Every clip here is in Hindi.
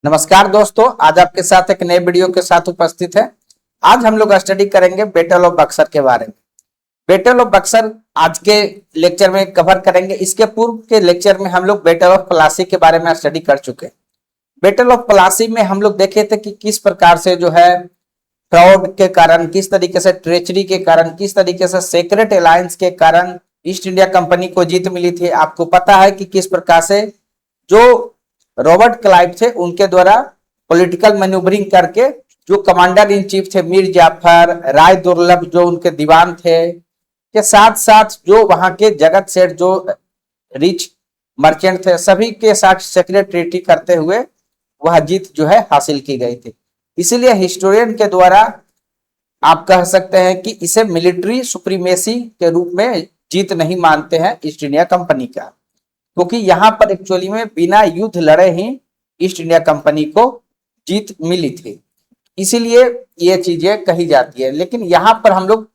नमस्कार दोस्तों, आज आपके साथ एक नए वीडियो के साथ उपस्थित है। आज हम लोग स्टडी करेंगे बैटल ऑफ बक्सर के बारे में। बैटल ऑफ बक्सर आज के लेक्चर में कवर करेंगे। इसके पूर्व के लेक्चर में हम लोग बैटल ऑफ प्लासी के बारे में स्टडी कर चुके हैं। बैटल ऑफ प्लासी में हम लोग देखे थे कि किस प्रकार से जो है फ्रॉड के कारण, किस तरीके से ट्रेचरी के कारण, किस तरीके से सीक्रेट अलायंस के कारण ईस्ट इंडिया कंपनी को जीत मिली थी। आपको पता है कि किस प्रकार से जो रॉबर्ट क्लाइव थे उनके द्वारा पॉलिटिकल मैन्यूवरिंग करके जो कमांडर इन चीफ थे मीर जाफर, राय दुर्लभ जो उनके दीवान थे, के साथ साथ जो वहां के जगत सेठ जो रिच मर्चेंट थे, सभी के साथ सीक्रेट ट्रीटी करते हुए वह जीत जो है हासिल की गई थी। इसीलिए हिस्टोरियन के द्वारा आप कह सकते हैं कि इसे मिलिट्री सुप्रीमेसी के रूप में जीत नहीं मानते हैं ईस्ट इंडिया कंपनी का, क्योंकि यहां पर एक्चुअली में बिना युद्ध लड़े ही ईस्ट इंडिया कंपनी को जीत मिली थी, इसीलिए ये चीजें कही जाती है। लेकिन यहां पर हम लोग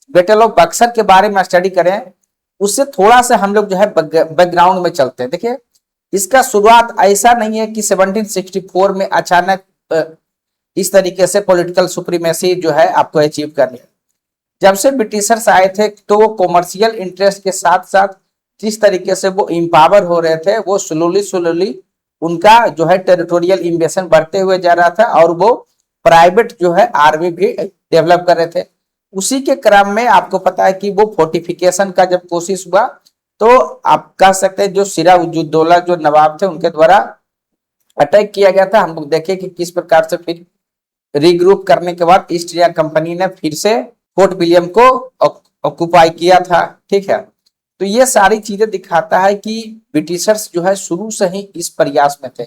बैटल ऑफ बक्सर के बारे में स्टडी करें उससे थोड़ा सा हम लोग जो है बैकग्राउंड में चलते हैं। देखिए, इसका शुरुआत ऐसा नहीं है कि 1764 में अचानक इस तरीके से पॉलिटिकल सुप्रीमेसी जो है आपको अचीव करनी है। जब से ब्रिटिशर्स आए थे तो वो कॉमर्शियल इंटरेस्ट के साथ साथ जिस तरीके से वो इम्पावर हो रहे थे, वो स्लोली उनका जो है टेरिटोरियल इन्वेशन बढ़ते हुए जा रहा था और वो प्राइवेट जो है आर्मी भी डेवलप कर रहे थे। उसी के क्रम में आपको पता है कि वो फोर्टिफिकेशन का जब कोशिश हुआ तो आप कह सकते हैं जो सिराजुद्दौला जो नवाब थे उनके द्वारा अटैक किया गया था। हम लोग देखें कि किस प्रकार से फिर रीग्रुप करने के बाद ईस्ट इंडिया कंपनी ने फिर से फोर्ट विलियम को ऑक्युपाई किया था। ठीक है, तो ये सारी चीजें दिखाता है कि ब्रिटिशर्स जो है शुरू से ही इस प्रयास में थे।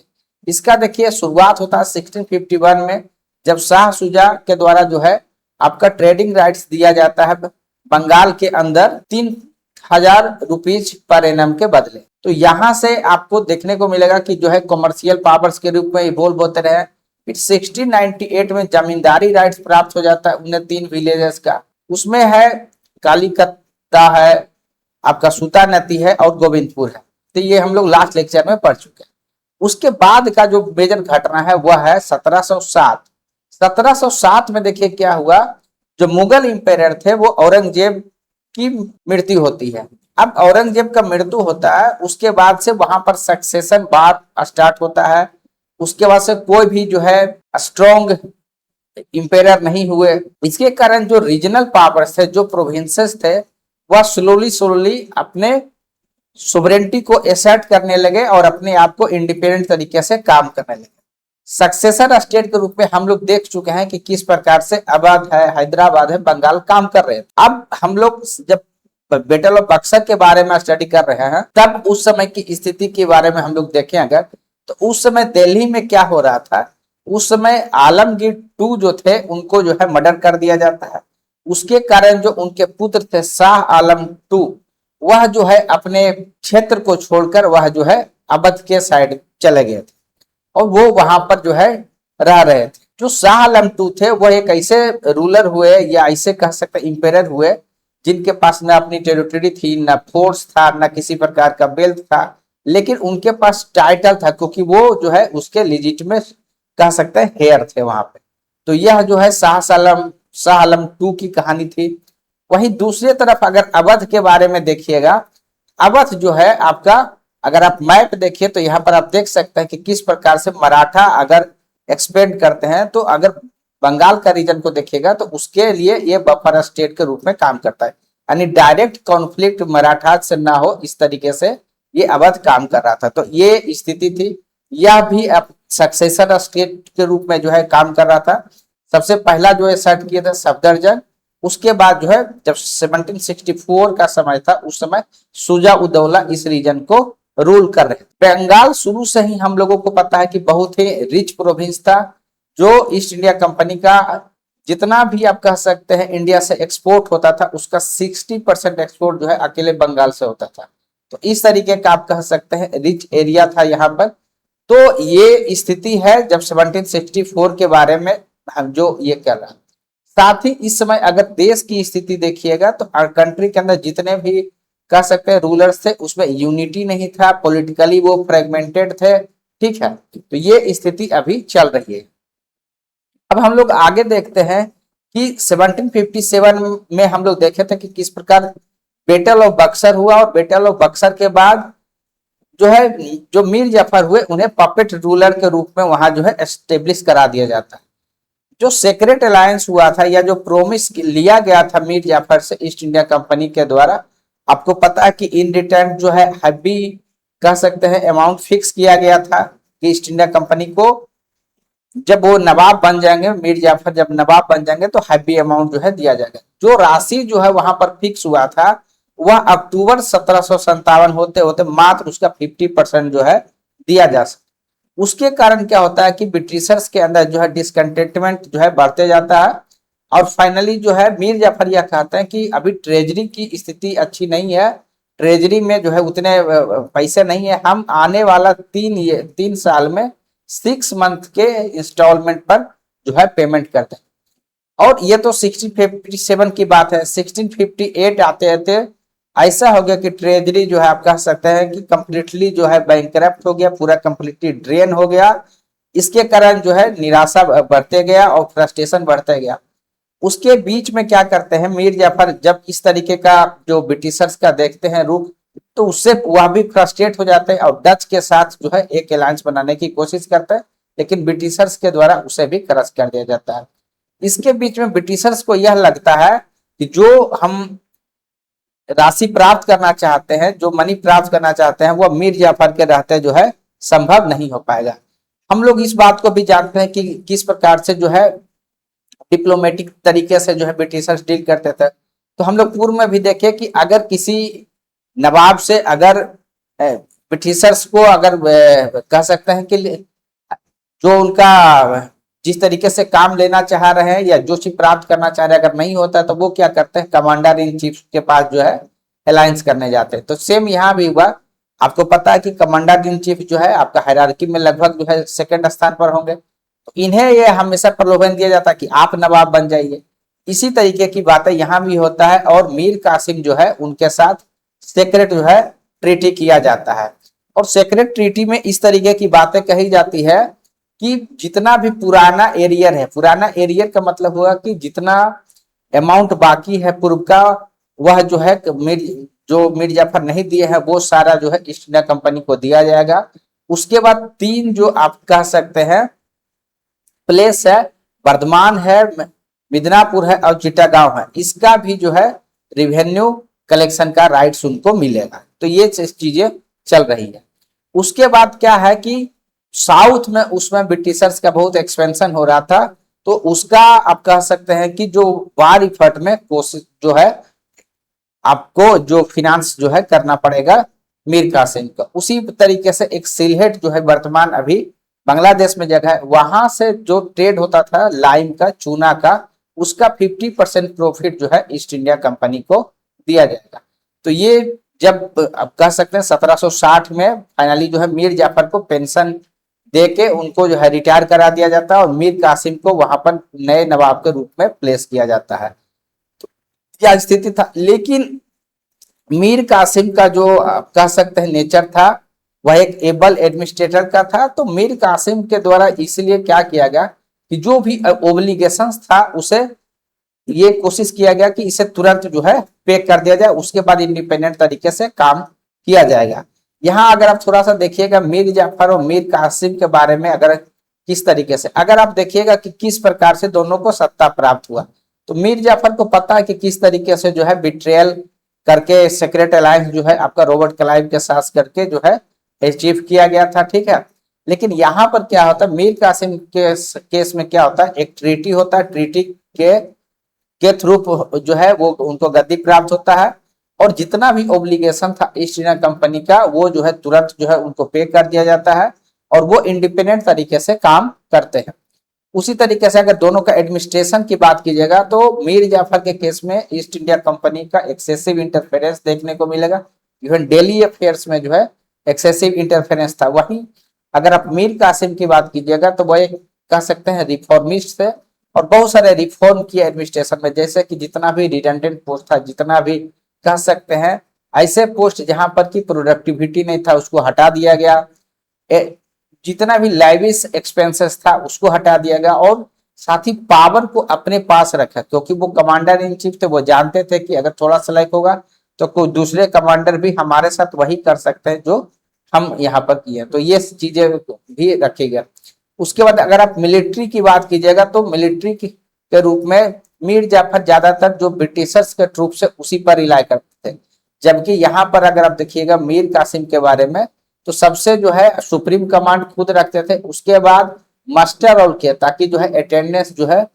इसका देखिए शुरुआत होता है 1651 में, जब शाह शुजा के द्वारा जो है आपका ट्रेडिंग राइट्स दिया जाता है बंगाल के अंदर 3000 रुपीज पर एनम के बदले। तो यहां से आपको देखने को मिलेगा कि जो है कॉमर्शियल पावर्स के रूप में इवॉल्व होते रहे। फिर 1698 में जमींदारी राइट्स प्राप्त हो जाता है उन्हें 3 विलेजेस का, उसमें है कालीकत्ता है, आपका सूता नदी है और गोविंदपुर है। तो ये हम लोग लास्ट लेक्चर में पढ़ चुके हैं। उसके बाद का जो मेजर घटना है वह है 1707। 1707 में देखिए क्या हुआ, जो मुगल इंपेरर थे वो औरंगजेब की मृत्यु होती है। अब औरंगजेब का मृत्यु होता है, उसके बाद से वहां पर सक्सेशन बात स्टार्ट होता है। उसके बाद से कोई भी जो है स्ट्रॉन्ग इंपेरर नहीं हुए। इसके कारण जो रीजनल पावर्स थे, जो प्रोविंसेस थे, वह स्लोली अपने सोवरेनिटी को एसर्ट करने लगे और अपने आप को इंडिपेंडेंट तरीके से काम करने लगे। सक्सेसर स्टेट के रूप में हम लोग देख चुके हैं कि किस प्रकार से अवध है, हैदराबाद है, बंगाल काम कर रहे हैं। अब हम लोग जब बैटल ऑफ बक्सर के बारे में स्टडी कर रहे हैं तब उस समय की स्थिति के बारे में हम लोग देखें अगर, तो उस समय दिल्ली में क्या हो रहा था। उस समय आलमगीर टू जो थे उनको जो है मर्डर कर दिया जाता है। उसके कारण जो उनके पुत्र थे शाह आलम टू, वह जो है अपने क्षेत्र को छोड़कर वह जो है अवध के साइड चले गए थे और वो वहां पर जो है रह रहे थे। जो शाह आलम टू थे वह एक ऐसे रूलर हुए या ऐसे कह सकते इंपेरर हुए जिनके पास न अपनी टेरिटरी थी, न फोर्स था, न किसी प्रकार का वेल्थ था, लेकिन उनके पास टाइटल था क्योंकि वो जो है उसके लिजिटमेट कह सकते हैं हेयर थे वहां पे। तो यह जो है शाह आलम टू की कहानी थी। वहीं दूसरी तरफ अगर अवध के बारे में देखिएगा, अवध जो है आपका, अगर आप मैप देखिए तो यहाँ पर आप देख सकते हैं कि किस प्रकार से मराठा अगर एक्सपेंड करते हैं, तो अगर बंगाल का रीजन को देखिएगा तो उसके लिए ये बफर स्टेट के रूप में काम करता है, यानी डायरेक्ट कॉन्फ्लिक्ट मराठा से ना हो, इस तरीके से ये अवध काम कर रहा था। तो ये स्थिति थी। यह भी अब सक्सेसर स्टेट के रूप में जो है काम कर रहा था। सबसे पहला जो है सेट किया था सफदरजंग, उसके बाद जो है जब 1764 का समय था उस समय शुजा-उद-दौला इस रीजन को रूल कर रहे थे। बंगाल शुरू से ही हम लोगों को पता है कि बहुत ही रिच प्रोविंस था। जो ईस्ट इंडिया कंपनी का जितना भी आप कह सकते हैं इंडिया से एक्सपोर्ट होता था उसका 60% एक्सपोर्ट जो है अकेले बंगाल से होता था। तो इस तरीके का आप कह सकते हैं रिच एरिया था यहाँ पर। तो ये स्थिति है जब 1764 के बारे में हम जो ये कह रहा है। साथ ही इस समय अगर देश की स्थिति देखिएगा तो कंट्री के अंदर जितने भी कह सकते हैं रूलर्स थे उसमें यूनिटी नहीं था, पॉलिटिकली वो फ्रेगमेंटेड थे। ठीक है, तो ये स्थिति अभी चल रही है। अब हम लोग आगे देखते हैं कि 1757 में हम लोग देखे थे कि किस प्रकार बैटल ऑफ बक्सर हुआ, और बैटल ऑफ बक्सर के बाद जो है जो मीर जाफर हुए उन्हें पपेट रूलर के रूप में वहां जो है एस्टेब्लिश करा दिया जाता है। जो सेक्रेट अलायंस हुआ था या जो प्रोमिस लिया गया था मीर जाफर से ईस्ट इंडिया कंपनी के द्वारा, आपको पता है कि इन रिटर्न जो है हैवी कह सकते हैं अमाउंट फिक्स किया गया था कि ईस्ट इंडिया कंपनी को जब वो नवाब बन जाएंगे, मीर जाफर जब नवाब बन जाएंगे तो हैवी अमाउंट जो है दिया जाएगा। जो राशि जो है वहां पर फिक्स हुआ था वह अक्टूबर 1757 होते होते मात्र उसका 50% जो है दिया जा सकता। उसके कारण क्या होता है कि ब्रिटिशर्स के अंदर जो है डिसकंटेंटमेंट जो है बढ़ते जाता है, और फाइनली जो है मीर जाफर यह कहते हैं कि अभी ट्रेजरी की स्थिति अच्छी नहीं है, ट्रेजरी में जो है उतने पैसे नहीं है, हम आने वाला 3 साल में 6 मंथ के इंस्टॉलमेंट पर जो है पेमेंट करते हैं। और ये तो 1657 की बात है। 1658 आते आते ऐसा हो गया कि ट्रेजरी जो है आप कह सकते हैं कि कंप्लीटली जो है बैंकरप्ट हो गया, पूरा कंप्लीटली ड्रेन हो गया। इसके कारण जो है निराशा बढ़ते गया और फ्रस्ट्रेशन बढ़ते गया। उसके बीच में क्या करते हैं मीर जाफर, जब इस तरीके का जो ब्रिटिशर्स का देखते हैं रूप, तो उससे वह भी फ्रस्ट्रेट हो जाते हैं और डच के साथ जो है एक अलायंस बनाने की कोशिश करते हैं, लेकिन ब्रिटिशर्स के द्वारा उसे भी क्रश कर दिया जाता है। इसके बीच में ब्रिटिशर्स को यह लगता है कि जो हम राशि प्राप्त करना चाहते हैं, जो मनी प्राप्त करना चाहते हैं, वह मीर जाफर के रहते जो है संभव नहीं हो पाएगा। हम लोग इस बात को भी जानते हैं कि किस प्रकार से जो है डिप्लोमेटिक तरीके से जो है ब्रिटिशर्स डील करते थे। तो हम लोग पूर्व में भी देखे कि अगर किसी नवाब से अगर ब्रिटिशर्स को अगर कह सकते हैं कि जो उनका जिस तरीके से काम लेना चाह रहे हैं या जो चीज प्राप्त करना चाह रहे हैं अगर नहीं होता है तो वो क्या करते हैं, कमांडर इन चीफ के पास जो है अलायंस करने जाते हैं। तो सेम यहाँ भी हुआ। आपको पता है कि कमांडर इन चीफ जो है आपका हायरार्की में लगभग जो है सेकंड स्थान पर होंगे, तो इन्हें ये हमेशा प्रलोभन दिया जाता है कि आप नवाब बन जाइए। इसी तरीके की बातें यहाँ भी होता है, और मीर कासिम जो है उनके साथ सेक्रेट जो है ट्रीटी किया जाता है। और सेक्रेट ट्रीटी में इस तरीके की बातें कही जाती है कि जितना भी पुराना एरियर है, पुराना एरियर का मतलब हुआ कि जितना अमाउंट बाकी है पूर्व का, वह जो है जो मीर जाफर नहीं दिए हैं वो सारा जो है ईस्ट इंडिया कंपनी को दिया जाएगा। उसके बाद 3 जो आप कह सकते हैं प्लेस है, वर्धमान है, मिदनापुर है और चिटागांव है, इसका भी जो है रिवेन्यू कलेक्शन का राइट्स उनको मिलेगा। तो ये चीजें चल रही है। उसके बाद क्या है कि साउथ में उसमें ब्रिटिशर्स का बहुत एक्सपेंशन हो रहा था, तो उसका आप कह सकते हैं कि जो वार इफर्ट में कोशिश जो है आपको जो फिनांस जो है करना पड़ेगा मीर कासिम का। उसी तरीके से एक सिलहेट जो है वर्तमान अभी बांग्लादेश में जगह है, वहां से जो ट्रेड होता था लाइम का, चूना का, उसका 50% प्रॉफिट जो है ईस्ट इंडिया कंपनी को दिया जाएगा। तो ये जब आप कह सकते हैं 1760 में फाइनली जो है मीर जाफर को पेंशन दे के उनको जो है रिटायर करा दिया जाता है और मीर कासिम को वहां पर नए नवाब के रूप में प्लेस किया जाता है। तो क्या स्थिति था, लेकिन मीर कासिम का जो आप कह सकते हैं नेचर था वह एक एबल एडमिनिस्ट्रेटर का था। तो मीर कासिम के द्वारा इसलिए क्या किया गया कि जो भी ओब्लिगेशन था उसे ये कोशिश किया गया कि इसे तुरंत जो है पे कर दिया जाए, उसके बाद इंडिपेंडेंट तरीके से काम किया जाएगा। यहाँ अगर आप थोड़ा सा देखिएगा मीर जाफर और मीर कासिम के बारे में, अगर किस तरीके से अगर आप देखिएगा कि किस प्रकार से दोनों को सत्ता प्राप्त हुआ, तो मीर जाफर को पता है कि किस तरीके से जो है बिट्रेयल करके सेक्रेट अलायंस जो है आपका रॉबर्ट क्लाइव के साथ करके जो है अचीव किया गया था, ठीक है। लेकिन यहाँ पर क्या होता है, मीर कासिम के केस में क्या होता है, एक ट्रीटी होता है, ट्रीटी के थ्रू जो है वो उनको गद्दी प्राप्त होता है, और जितना भी ओब्लिगेशन था ईस्ट इंडिया कंपनी का वो जो है तुरंत जो है उनको पे कर दिया जाता है और वो इंडिपेंडेंट तरीके से काम करते हैं। उसी तरीके से अगर दोनों का एडमिनिस्ट्रेशन की बात कीजिएगा तो मीर जाफर के केस में ईस्ट इंडिया कंपनी का एक्सेसिव इंटरफेरेंस देखने को मिलेगा। इवन डेली अफेयर्स में जो है एक्सेसिव इंटरफेरेंस था। वहीं अगर आप मीर कासिम की बात कीजिएगा तो वह एक कह सकते हैं रिफॉर्मिस्ट थे और बहुत सारे रिफॉर्म किए एडमिनिस्ट्रेशन में, जैसे कि जितना भी रिडंडेंट पोस्ट था, जितना भी कह सकते हैं ऐसे पोस्ट जहां पर की प्रोडक्टिविटी नहीं था उसको हटा दिया गया। जितना भी लाइविस एक्सपेंसेस था उसको हटा दिया गया और साथ ही पावर को अपने पास रखा, क्योंकि वो कमांडर इन चीफ थे, वो जानते थे कि अगर थोड़ा सा लाइक होगा तो कोई दूसरे कमांडर भी हमारे साथ वही कर सकते हैं जो हम यहाँ पर किए, तो ये चीजें भी रखी गई। उसके बाद अगर आप मिलिट्री की बात कीजिएगा तो मिलिट्री के रूप में मीर जाफर ज्यादातर जो ब्रिटिशर्स के ट्रूप से उसी पर रिलाय करते थे, जबकि यहाँ पर अगर आप देखिएगा मीर कासिम के बारे में तो सबसे जो है सुप्रीम कमांड खुद रखते थे, उसके बाद मास्टर रोल किया ताकि जो है अटेंडेंस जो है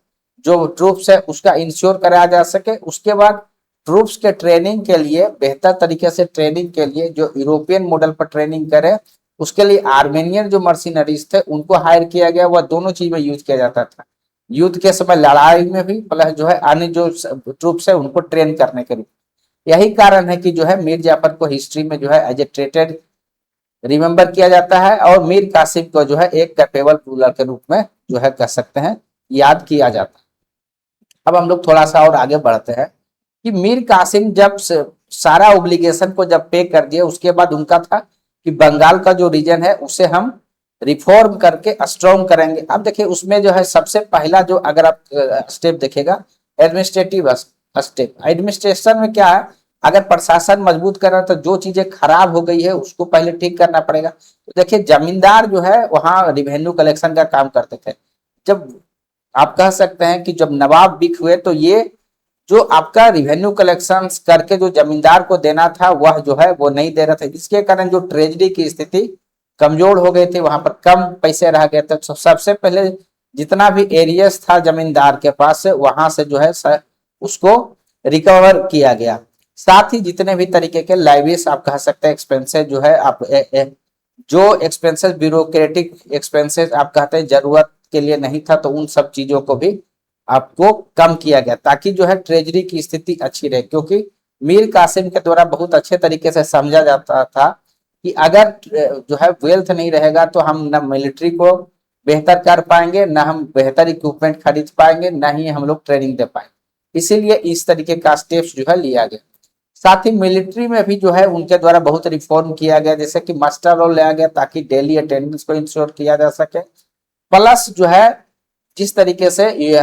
जो ट्रूप्स है उसका इंश्योर कराया जा सके। उसके बाद ट्रूप्स के ट्रेनिंग के लिए बेहतर तरीके से ट्रेनिंग के लिए जो यूरोपियन मॉडल पर ट्रेनिंग करे उसके लिए आर्मेनियन जो मर्सिनरीज थे उनको हायर किया गया, वह दोनों चीज में यूज किया जाता था, युद्ध के समय लड़ाई में भी प्लस जो है अन्य जो ट्रूप्स है उनको ट्रेन करने के लिए। यही कारण है कि जो है मीर जाफर को हिस्ट्री में जो है एज ए ट्रेटेड रिमेंबर किया जाता है और मीर कासिम को जो है एक कैपेबल रूलर के रूप में जो है कह सकते हैं याद किया जाता है। अब हम लोग थोड़ा सा और आगे बढ़ते हैं कि मीर कासिम जब सारा ओब्लिगेशन को जब पे कर दिया उसके बाद उनका था कि बंगाल का जो रीजन है उसे हम रिफॉर्म करके स्ट्रॉन्ग करेंगे। अब देखिए उसमें जो है सबसे पहला जो अगर आप स्टेप देखेगा एडमिनिस्ट्रेटिव स्टेप, एडमिनिस्ट्रेशन में क्या है, अगर प्रशासन मजबूत कर रहा है तो जो चीजें खराब हो गई है उसको पहले ठीक करना पड़ेगा। तो देखिए जमींदार जो है वहां रिवेन्यू कलेक्शन का काम करते थे, जब आप कह सकते हैं कि जब नवाब बिक हुए तो ये जो आपका रिवेन्यू कलेक्शन करके जो जमींदार को देना था वह जो है वो नहीं दे रहे थे, जिसके कारण जो ट्रेजरी की स्थिति कमजोर हो गई थी, वहां पर कम पैसे रह गए थे। तो सबसे पहले जितना भी एरियस था जमींदार के पास से वहां से जो है उसको रिकवर किया गया। साथ ही जितने भी तरीके के लाइवियस आप कह सकते हैं एक्सपेंसेस जो है आप जो एक्सपेंसेस ब्यूरोक्रेटिक एक्सपेंसेस आप कहते हैं जरूरत के लिए नहीं था तो उन सब चीजों को भी आपको कम किया गया ताकि जो है ट्रेजरी की स्थिति अच्छी रहे, क्योंकि मीर कासिम के द्वारा बहुत अच्छे तरीके से समझा जाता था कि अगर जो है वेल्थ नहीं रहेगा तो हम न मिलिट्री को बेहतर कर पाएंगे, न हम बेहतर इक्विपमेंट खरीद पाएंगे, न ही हम लोग ट्रेनिंग दे पाएंगे। इसीलिए इस तरीके का स्टेप्स जो है लिया गया। साथ ही मिलिट्री में भी जो है उनके द्वारा बहुत रिफॉर्म किया गया, जैसे कि मास्टर रोल लिया गया ताकि डेली अटेंडेंस को इंश्योर किया जा सके। प्लस जो है जिस तरीके से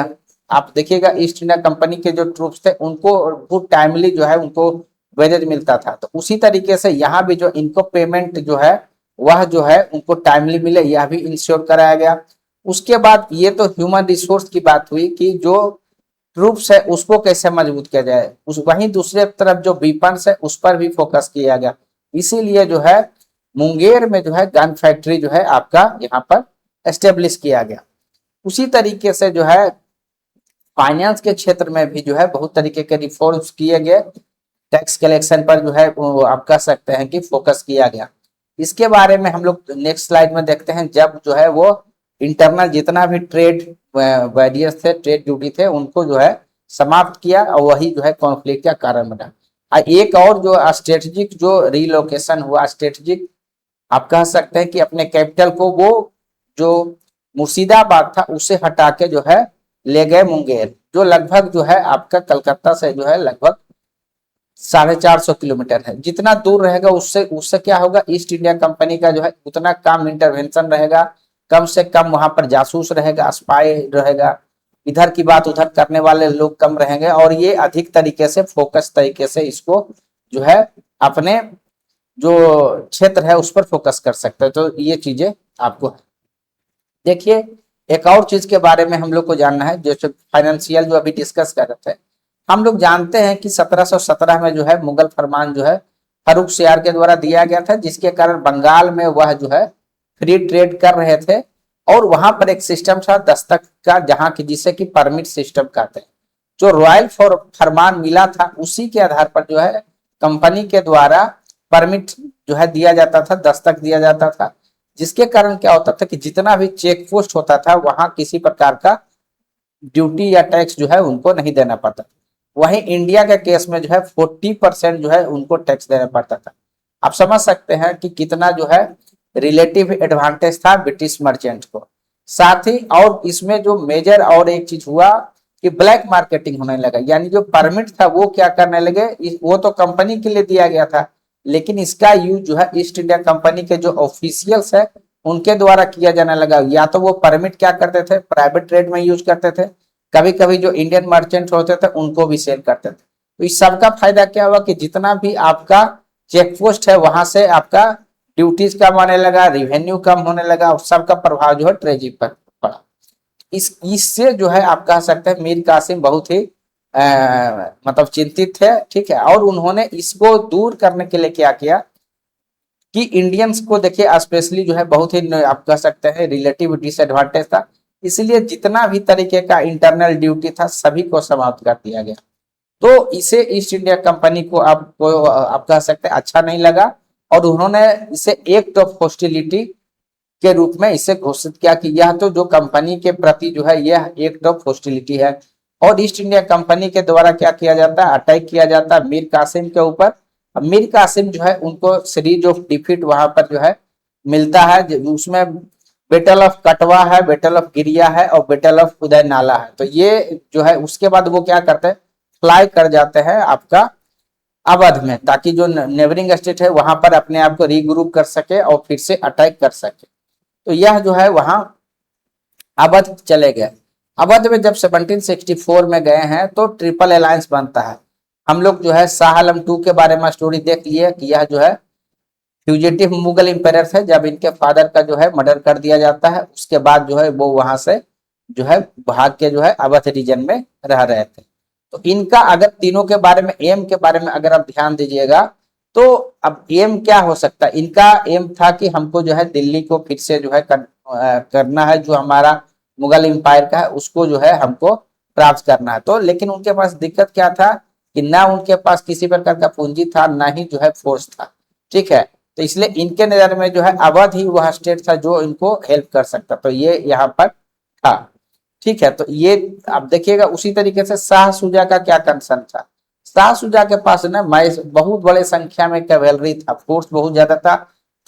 आप देखिएगा ईस्ट इंडिया कंपनी के जो ट्रूप्स थे उनको बहुत टाइमली जो है उनको वेजेज मिलता था, तो उसी तरीके से यहाँ भी जो इनको पेमेंट जो है वह जो है उनको टाइमली मिले यह भी इंश्योर कराया गया। उसके बाद ये तो ह्यूमन रिसोर्स की बात हुई कि जो ट्रूप्स है उसको कैसे मजबूत किया जाए, उस वहीं दूसरे तरफ जो वेपन्स है उस पर भी फोकस किया गया। इसीलिए जो है मुंगेर में जो है गन फैक्ट्री जो है आपका यहाँ पर एस्टेब्लिश किया गया। उसी तरीके से जो है फाइनेंस के क्षेत्र में भी जो है बहुत तरीके के रिफॉर्म्स किए गए, टैक्स कलेक्शन पर जो है आप कह सकते हैं कि फोकस किया गया। इसके बारे में हम लोग नेक्स्ट स्लाइड में देखते हैं, जब जो है वो इंटरनल जितना भी ट्रेड बैरियर्स थे, ट्रेड ड्यूटी थे, उनको जो है समाप्त किया और वही जो है कॉन्फ्लिक्ट का कारण बना। एक और जो स्ट्रेटेजिक जो रिलोकेशन हुआ, स्ट्रेटेजिक आप कह सकते हैं कि अपने कैपिटल को वो जो मुर्शिदाबाद था उसे हटा के जो है ले गए मुंगेर, जो लगभग जो है आपका कलकत्ता से जो है लगभग 450 किलोमीटर है। जितना दूर रहेगा उससे उससे क्या होगा, ईस्ट इंडिया कंपनी का जो है उतना कम इंटरवेंशन रहेगा, कम से कम वहां पर जासूस रहेगा, स्पाई रहेगा, इधर की बात उधर करने वाले लोग कम रहेंगे और ये अधिक तरीके से फोकस तरीके से इसको जो है अपने जो क्षेत्र है उस पर फोकस कर सकते हैं। तो ये चीजें आपको देखिए। एक और चीज के बारे में हम लोग को जानना है, जो फाइनेंशियल जो अभी डिस्कस कर रहे थे, हम लोग जानते हैं कि 1717 में जो है मुगल फरमान जो है फर्रुख सियार के द्वारा दिया गया था, जिसके कारण बंगाल में वह जो है फ्री ट्रेड कर रहे थे और वहां पर एक सिस्टम था दस्तक का, जहां की जिसे कि परमिट सिस्टम कहते हैं। जो रॉयल फरमान मिला था उसी के आधार पर जो है कंपनी के द्वारा परमिट जो है दिया जाता था, दस्तक दिया जाता था, जिसके कारण क्या होता था कि जितना भी चेक पोस्ट होता था वहां किसी प्रकार का ड्यूटी या टैक्स जो है उनको नहीं देना पड़ता। वहीं इंडिया के केस में जो है 40% जो है उनको टैक्स देना पड़ता था। आप समझ सकते हैं कि कितना जो है रिलेटिव एडवांटेज था ब्रिटिश मर्चेंट को। साथ ही और इसमें जो मेजर और एक चीज हुआ कि ब्लैक मार्केटिंग होने लगा, यानी जो परमिट था वो क्या करने लगे, वो तो कंपनी के लिए दिया गया था लेकिन इसका यूज जो है ईस्ट इंडिया कंपनी के जो ऑफिशियल्स है उनके द्वारा किया जाने लगा। या तो वो परमिट क्या करते थे, प्राइवेट ट्रेड में यूज करते थे, कभी कभी जो इंडियन मर्चेंट होते थे उनको भी सेल करते थे। तो इस सबका फायदा क्या हुआ कि जितना भी आपका चेक पोस्ट है वहां से आपका ड्यूटीज कम आने लगा, रिवेन्यू कम होने लगा, और सबका प्रभाव जो है ट्रेजरी पर पड़ा। इससे जो है आप कह सकते हैं मीर कासिम बहुत ही मतलब चिंतित थे, ठीक है। और उन्होंने इसको दूर करने के लिए क्या किया कि इंडियंस को देखिए स्पेशली जो है बहुत ही आप कह सकते हैं रिलेटिव डिसएडवांटेज था, इसलिए जितना भी तरीके का इंटरनल ड्यूटी था सभी को समाप्त कर दिया गया। तो इसे ईस्ट इंडिया कंपनी को आप कह सकते हैं अच्छा नहीं लगा, और उन्होंने इसे एक्ट ऑफ हॉस्टिलिटी के रूप में इसे घोषित किया कि यह तो जो कंपनी के प्रति जो है यह एक्ट ऑफ हॉस्टिलिटी है। और ईस्ट इंडिया कंपनी के द्वारा क्या किया जाता है, अटैक किया जाता है मीर कासिम के ऊपर। अब मीर कासिम जो है उनको सीरीज ऑफ डिफीट वहां पर जो है मिलता है, उसमें बैटल ऑफ कटवा है, बैटल ऑफ गिरिया है, और बैटल ऑफ उदय नाला है। तो ये जो है उसके बाद वो क्या करते हैं, फ्लाई कर जाते हैं आपका अवध में, ताकि जो नेबरिंग स्टेट है वहां पर अपने आप को रीग्रुप कर सके और फिर से अटैक कर सके। तो यह जो है वहां अवध चले गए। अवध में जब 1764 में गए हैं तो ट्रिपल अलायंस बनता है। हम लोग जो है शाह आलम 2 के बारे में स्टोरी देख लिए कि यह जो है फ्यूजिटिव मुगल इंपेरर थे, जब इनके फादर का जो है मर्डर कर दिया जाता है उसके बाद जो है वो वहां से जो है भाग के जो है अवध रीजन में रह रहे थे। तो इनका अगर तीनों के बारे में एम के बारे में अगर आप ध्यान दीजिएगा तो अब एम क्या हो सकता है, इनका एम था कि हमको जो है दिल्ली को फिर से जो है करना है, जो हमारा मुगल एम्पायर का है उसको जो है हमको प्राप्त करना है। तो लेकिन उनके पास दिक्कत क्या था कि ना उनके पास किसी प्रकार का पूंजी था, ना ही जो है फोर्स था, ठीक है। तो इसलिए इनके नजर में जो है अवध ही वह स्टेट था जो इनको हेल्प कर सकता, तो ये यहाँ पर था, ठीक है। तो ये आप देखिएगा उसी तरीके से शाह सुजा का क्या कंसर्न था। शाह सुजा के पास ना बहुत बड़े संख्या में कैवेलरी था, फोर्स बहुत ज्यादा था,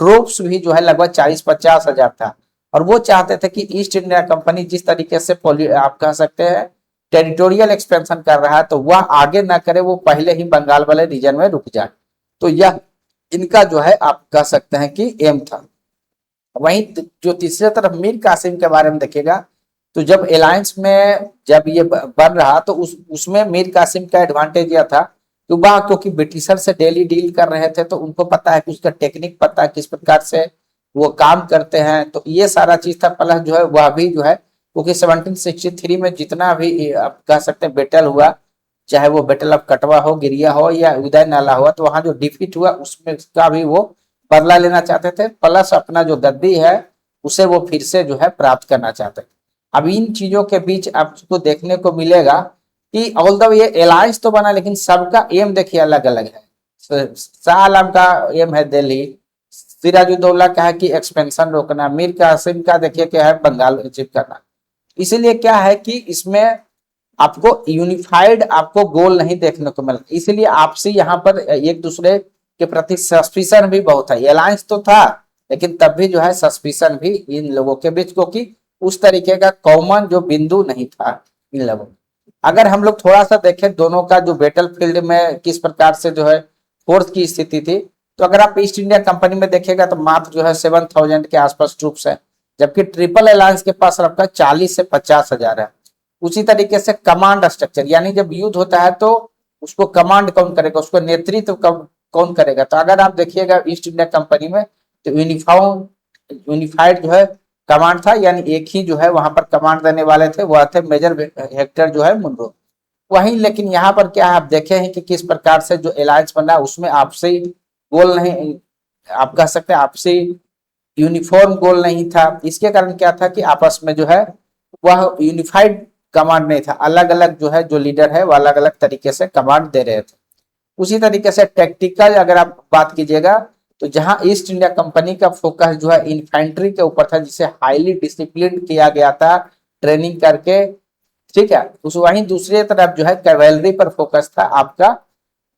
ट्रूप्स भी जो है लगभग 40-50 हजार था। और वो चाहते थे कि ईस्ट इंडिया कंपनी जिस तरीके से आप कह सकते हैं टेरिटोरियल एक्सपेंशन कर रहा है तो वह आगे ना करे, वो पहले ही बंगाल वाले रीजन में रुक जाए। तो यह इनका जो है आप कह सकते हैं कि एम था। वहीं जो तीसरे तरफ मीर कासिम के बारे में देखिएगा तो जब अलायंस में जब ये बन रहा तो उसमें मीर कासिम का एडवांटेज यह था कि वह क्योंकि ब्रिटिशर से डेली डील कर रहे थे तो उनको पता है कि उसका टेक्निक पता है किस प्रकार से वो काम करते हैं। तो ये सारा चीज था। प्लस जो है वह भी जो है क्योंकि 1763 में जितना भी आप कह सकते हैं बैटल हुआ, चाहे वो बैटल ऑफ कटवा हो, गिरिया हो या उदय नाला हुआ, तो वहां जो डिफीट हुआ उसमें का भी वो बदला लेना चाहते थे, प्लस अपना जो गद्दी है उसे वो फिर से जो है प्राप्त करना चाहते थे। अब इन चीजों के बीच आपको देखने को मिलेगा कि ऑल्दो ये अलायंस तो बना लेकिन सबका एम देखिए अलग अलग है। शाह आलम का एम है दिल्ली, सिराजुद्दौला का है कि एक्सपेंशन रोकना, मीर कासिम का देखिए क्या है बंगाल अचीव करना। इसीलिए क्या है कि इसमें आपको यूनिफाइड आपको गोल नहीं देखने को मिला, इसलिए आपसी यहाँ पर एक दूसरे के प्रति सस्पिशन भी बहुत है। अलायंस तो था लेकिन तब भी जो है सस्पिशन भी इन लोगों के बीच, क्योंकि उस तरीके का कॉमन जो बिंदु नहीं था इन लोगों। अगर हम लोग थोड़ा सा देखें दोनों का जो बैटल फील्ड में किस प्रकार से जो है फोर्स की स्थिति थी, तो अगर आप ईस्ट इंडिया कंपनी में देखेगा तो मात्र जो है 7,000 के आसपास ट्रूप्स है, जबकि ट्रिपल अलायंस के पास आपका 40 से 50 हजार है। उसी तरीके से कमांड स्ट्रक्चर, यानी जब युद्ध होता है तो उसको कमांड कौन करेगा, उसको नेतृत्व कौन करेगा। तो अगर आप देखिएगा ईस्ट इंडिया कंपनी में तो यूनिफाइड जो है कमांड था, यानी एक ही जो है वहां पर कमांड देने वाले थे, वह थे मेजर हेक्टर जो है मुनरो। वहीं लेकिन यहाँ पर क्या आप देखे हैं कि किस प्रकार से जो अलायंस बना उसमें आपसी गोल नहीं, आप कह सकते हैं आपसी यूनिफॉर्म गोल नहीं था। इसके कारण क्या था कि आपस में जो है वह यूनिफाइड कमांड नहीं था, अलग अलग जो है जो लीडर है वो अलग अलग तरीके से कमांड दे रहे थे। उसी तरीके से टेक्टिकल अगर आप बात कीजिएगा तो जहां ईस्ट इंडिया कंपनी का फोकस जो है इन्फेंट्री के ऊपर था, जिसे हाईली डिसिप्लिन किया गया था ट्रेनिंग करके, ठीक है। उस वहीं दूसरी तरफ जो है कैवेलरी पर फोकस था आपका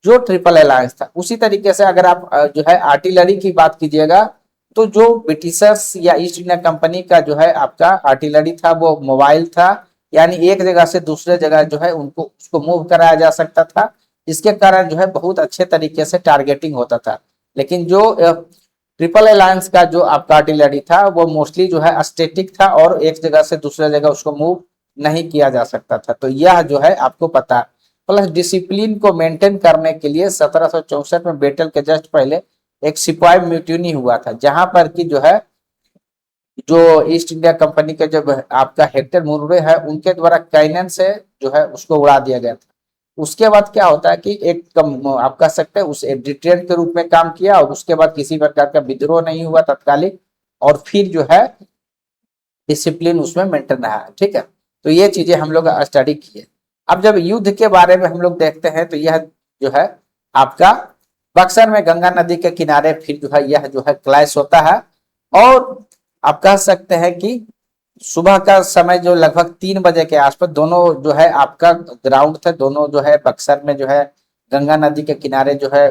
जो ट्रिपल अलायंस था। उसी तरीके से अगर आप जो है आर्टिलरी की बात कीजिएगा तो जो ब्रिटिशर्स या ईस्ट इंडिया कंपनी का जो है आपका आर्टिलरी था वो मोबाइल था, यानी एक जगह से दूसरे जगह जो है उनको उसको मूव कराया जा सकता था, जिसके कारण जो है बहुत अच्छे तरीके से टारगेटिंग होता था। लेकिन जो ट्रिपल अलायंस का जो आपका आर्टिलरी था वो मोस्टली जो है स्टैटिक था और एक जगह से दूसरे जगह उसको मूव नहीं किया जा सकता था। तो यह जो है आपको पता है। प्लस डिसिप्लिन को मेंटेन करने के लिए 1764 में बैटल के जस्ट पहले एक सिपाही म्यूटिनी हुआ था, जहां पर कि जो है जो ईस्ट इंडिया कंपनी के जब आपका हेक्टर मुर्रे है उनके द्वारा कैनन से जो है उसको उड़ा दिया गया था। उसके बाद क्या होता है कि आप कह सकते हैं उस डिटेंट के रूप में काम किया और उसके बाद किसी प्रकार का विद्रोह नहीं हुआ तत्कालिक, और फिर जो है डिसिप्लिन उसमें मेंटेन रहा है। ठीक है, तो ये चीजें हम लोग स्टडी किए। अब जब युद्ध के बारे में हम लोग देखते हैं तो यह जो है आपका बक्सर में गंगा नदी के किनारे फिर जो है यह जो है क्लैश होता है। और आप कह सकते हैं कि सुबह का समय जो लगभग 3 बजे के आसपास दोनों जो है आपका ग्राउंड थे, दोनों जो है बक्सर में जो है गंगा नदी के किनारे जो है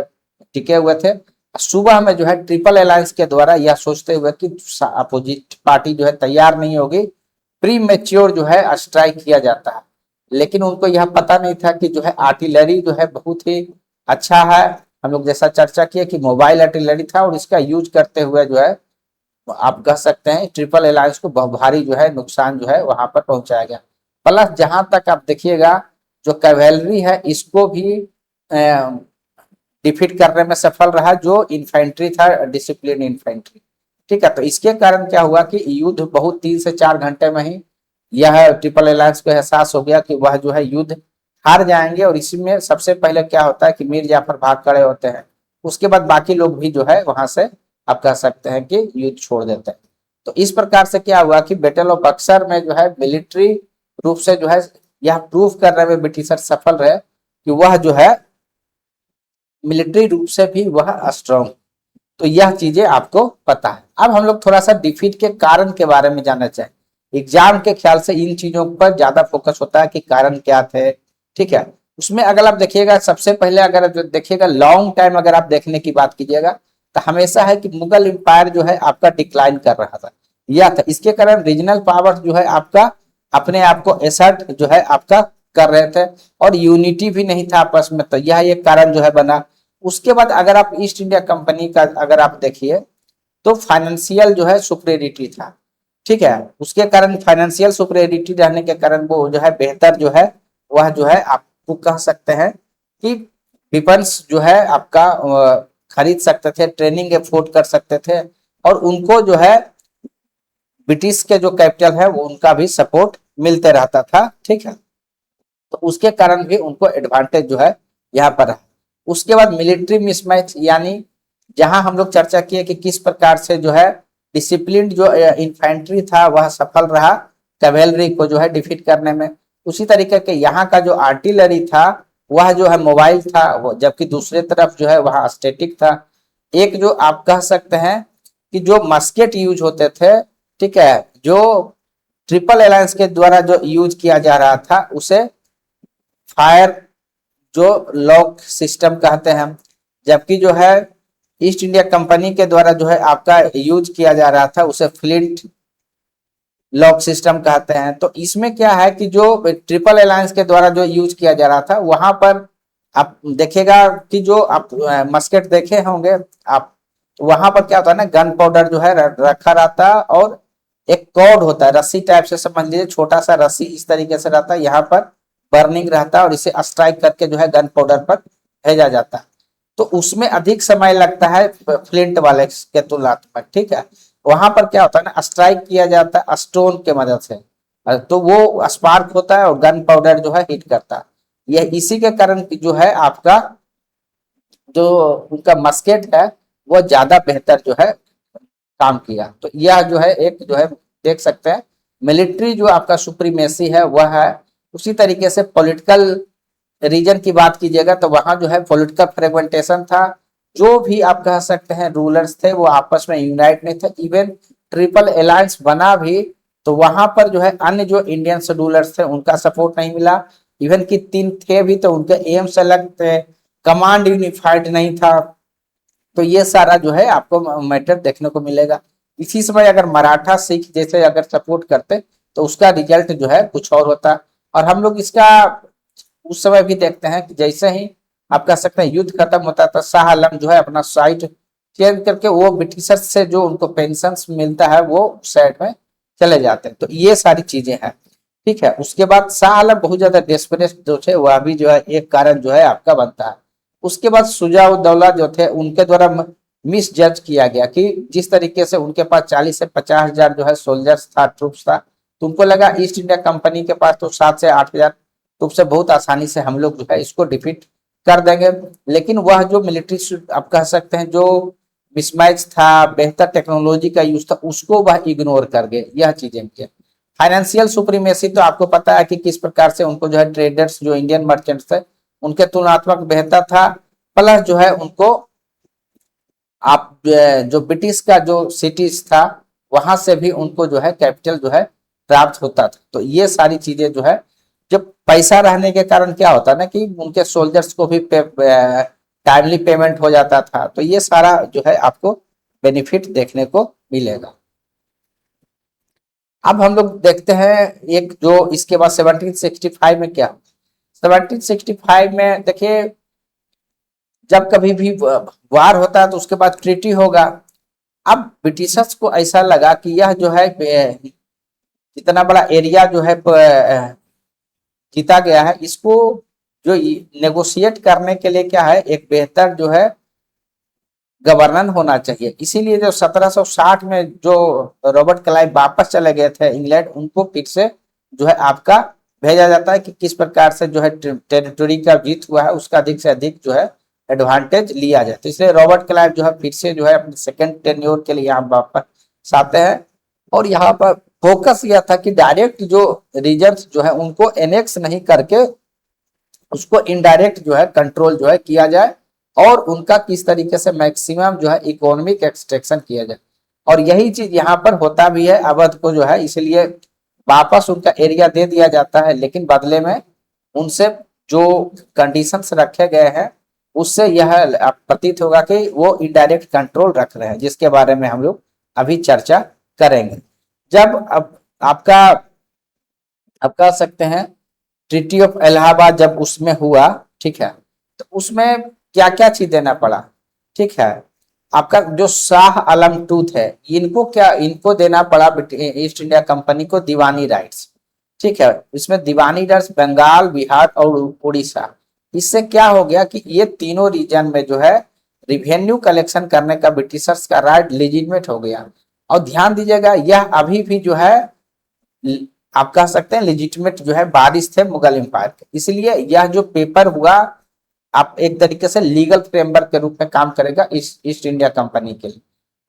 टिके हुए थे। सुबह में जो है ट्रिपल अलायंस के द्वारा यह सोचते हुए कि अपोजिट पार्टी जो है तैयार नहीं होगी, प्री मेच्योर जो है स्ट्राइक किया जाता है। लेकिन उनको यह पता नहीं था कि जो है आर्टिलरी जो है बहुत ही अच्छा है। हम लोग जैसा चर्चा किए कि मोबाइल आर्टिलरी था और इसका यूज करते हुए जो है आप कह सकते हैं ट्रिपल अलायंस को भारी जो है नुकसान जो है वहां पर पहुंचाया गया। प्लस जहां तक आप देखिएगा जो कैवेलरी है इसको भी डिफीट करने में सफल रहा, जो इन्फेंट्री था डिसिप्लिन इन्फेंट्री। ठीक है, तो इसके कारण क्या हुआ कि युद्ध बहुत 3 से 4 घंटे में ही यह ट्रिपल अलायंस को एहसास हो गया कि वह जो है युद्ध हार जाएंगे। और इसी में सबसे पहले क्या होता है कि मीर जाफर भाग खड़े होते हैं, उसके बाद बाकी लोग भी जो है वहां से आप कह सकते हैं कि युद्ध छोड़ देते हैं। तो इस प्रकार से क्या हुआ कि बैटल ऑफ बक्सर में जो है मिलिट्री रूप से जो है यह प्रूव करने में ब्रिटिशर सफल रहे कि वह जो है मिलिट्री रूप से भी वह स्ट्रॉन्ग। तो यह चीजें आपको पता है। अब हम लोग थोड़ा सा डिफीट के कारण के बारे में जानना चाहें। एग्जाम के ख्याल से इन चीजों पर ज्यादा फोकस होता है कि कारण क्या थे। ठीक है, उसमें अगर आप देखिएगा सबसे पहले अगर देखिएगा लॉन्ग टाइम अगर आप देखने की बात कीजिएगा तो हमेशा है कि मुगल एम्पायर जो है आपका डिक्लाइन कर रहा था, यह था। इसके कारण रीजनल पावर जो है आपका अपने आप को एसर्ट जो है आपका कर रहे थे और यूनिटी भी नहीं था आपस में, तो यह एक कारण जो है बना। उसके बाद अगर आप ईस्ट इंडिया कंपनी का अगर आप देखिए तो फाइनेंशियल जो है सुपरियरिटी था। ठीक है, उसके कारण फाइनेंशियल सुपरियरिटी रहने के कारण वो जो है बेहतर जो है वह जो है आपको कह सकते हैं कि वेपन्स जो है आपका खरीद सकते थे, ट्रेनिंग एफोर्ड कर सकते थे, और उनको जो है ब्रिटिश के जो कैपिटल है वो उनका भी सपोर्ट मिलते रहता था। ठीक है, तो उसके कारण भी उनको एडवांटेज जो है यहाँ पर है। उसके बाद मिलिट्री मिसमैच, यानी जहां हम लोग चर्चा किए कि किस प्रकार से जो है डिसिप्लिन जो इन्फेंट्री था वह सफल रहा कैवेलरी को जो है डिफीट करने में। उसी तरीके के यहाँ का जो आर्टिलरी था वह जो है मोबाइल था, वो जबकि दूसरे तरफ जो है वह स्टैटिक था। एक जो आप कह सकते हैं कि जो मस्केट यूज होते थे, ठीक है, जो ट्रिपल अलायंस के द्वारा जो यूज किया जा रहा था उसे फायर जो लॉक सिस्टम कहते हैं हम, जबकि जो है ईस्ट इंडिया कंपनी के द्वारा जो है आपका यूज किया जा रहा था उसे फ्लिंट लॉक सिस्टम कहते हैं। तो इसमें क्या है कि जो ट्रिपल अलायंस के द्वारा जो यूज किया जा रहा था वहां पर आप देखिएगा कि जो आप मस्केट देखे होंगे आप, वहां पर क्या होता है ना, गन पाउडर जो है रखा रहता है और एक कॉर्ड होता है, रस्सी टाइप से समझ लीजिए, छोटा सा रस्सी इस तरीके से रहता है, यहाँ पर बर्निंग रहता है और इसे स्ट्राइक करके जो है गन पाउडर पर भेजा जाता है। तो उसमें अधिक समय लगता है फ्लिंट वाले के तुलनात्मक। ठीक है, वहां पर क्या होता है ना, स्ट्राइक किया जाता है स्टोन के मदद से, तो वो स्पार्क होता है और गन पाउडर जो है हिट करता है। यह इसी के कारण जो है आपका जो उनका मस्केट है वो ज्यादा बेहतर जो है काम किया। तो यह जो है एक जो है देख सकते हैं मिलिट्री जो आपका सुप्रीमेसी है वह है। उसी तरीके से पॉलिटिकल रीजन की बात कीजिएगा तो वहां जो है पॉलिटिकल फ्रेगमेंटेशन था, जो भी आप कह सकते हैं रूलर्स थे वो आपस में यूनाइट नहीं थे। इवन ट्रिपल अलायंस बना भी तो वहां पर जो है अन्य जो इंडियन रूलर्स थे उनका सपोर्ट नहीं मिला। इवन कि 3 थे भी तो उनके एम्स अलग थे, कमांड यूनिफाइड नहीं था। तो ये सारा जो है आपको मैटर देखने को मिलेगा। इसी समय अगर मराठा सिख जैसे अगर सपोर्ट करते तो उसका रिजल्ट जो है कुछ और होता। और हम लोग इसका उस समय भी देखते हैं कि जैसे ही आप कह सकते हैं युद्ध खत्म होता था शाह आलम जो है अपना साइड चेंज करके वो ब्रिटिशर्स से जो उनको पेंशन मिलता है वो साइड में चले जाते हैं। तो ये सारी चीजें हैं, ठीक है। उसके बाद शाह आलम बहुत ज्यादा डेस्परेट जो थे वह भी जो है एक कारण जो है आपका बनता है। उसके बाद शुजा-उद-दौला जो थे उनके द्वारा मिस जज किया गया कि जिस तरीके से उनके पास 40 से 50,000 जो है सोल्जर्स था, ट्रूप्स था, तो उनको लगा ईस्ट इंडिया कंपनी के पास तो 7 से 8,000 ट्रूप से बहुत आसानी से हम लोग जो है इसको डिफीट कर देंगे। लेकिन वह जो मिलिट्री आप कह सकते हैं जो मिसमैच था, बेहतर टेक्नोलॉजी का यूज था, उसको वह इग्नोर कर गए। यह चीजें किया। फाइनेंशियल सुप्रीमेसी तो आपको पता है कि किस प्रकार से उनको जो है ट्रेडर्स जो इंडियन मर्चेंट्स थे उनके तुलनात्मक बेहतर था। प्लस जो है उनको आप जो ब्रिटिश का जो सिटीज था वहां से भी उनको जो है कैपिटल जो है प्राप्त होता था। तो ये सारी चीजें जो है जब पैसा रहने के कारण क्या होता है ना कि उनके सोल्जर्स को भी टाइमली पेमेंट हो जाता था। तो ये सारा जो है आपको बेनिफिट देखने को मिलेगा। अब हम लोग देखते हैं एक जो इसके बाद 1765 में क्या, 1765 में देखिए जब कभी भी वार होता है तो उसके बाद ट्रीटी होगा। अब ब्रिटिशर्स को ऐसा लगा कि यह जो है इतना बड़ा एरिया जो है जीता गया है, इसको जो नेगोशिएट करने के लिए क्या है एक बेहतर जो है गवर्नर होना चाहिए। इसीलिए जो 1760 में जो रॉबर्ट क्लाइव वापस चले गए थे इंग्लैंड, उनको फिर से जो है आपका भेजा जाता है कि किस प्रकार से जो है टेरिटरी का जीत हुआ है उसका अधिक से अधिक जो है एडवांटेज लिया जाए। तो इसलिए रॉबर्ट क्लाइव जो है फिर से जो है अपने सेकेंड टेन्योर के लिए यहाँ वापस आते हैं। और यहाँ पर फोकस यह था कि डायरेक्ट जो रीजन जो है उनको एनेक्स नहीं करके उसको इनडायरेक्ट जो है कंट्रोल जो है किया जाए और उनका किस तरीके से मैक्सिमम जो है इकोनॉमिक एक्सट्रैक्शन किया जाए। और यही चीज यहाँ पर होता भी है अवध को जो है, इसलिए वापस उनका एरिया दे दिया जाता है, लेकिन बदले में उनसे जो कंडीशंस रखे गए हैं उससे यह प्रतीत होगा कि वो इनडायरेक्ट कंट्रोल रख रहे हैं, जिसके बारे में हम लोग अभी चर्चा करेंगे। जब अब आपका आप कह सकते हैं ट्रीटी ऑफ इलाहाबाद जब उसमें हुआ, ठीक है, तो उसमें क्या क्या चीज देना पड़ा, ठीक है। आपका जो शाह आलम टूथ है इनको देना पड़ा ईस्ट इंडिया कंपनी को दीवानी राइट्स, ठीक है। इसमें दीवानी राइट्स बंगाल, बिहार और उड़ीसा। इससे क्या हो गया कि ये तीनों रीजन में जो है रिवेन्यू कलेक्शन करने का ब्रिटिशर्स का राइट लेजिटिमेट हो गया। और ध्यान दीजिएगा यह अभी भी जो है आप कह सकते हैं लेजिटिमेट जो है वारिस थे मुगल एम्पायर के, इसलिए यह जो पेपर हुआ आप एक तरीके से लीगल फ्रेमवर्क के रूप में काम करेगा ईस्ट इंडिया कंपनी के लिए।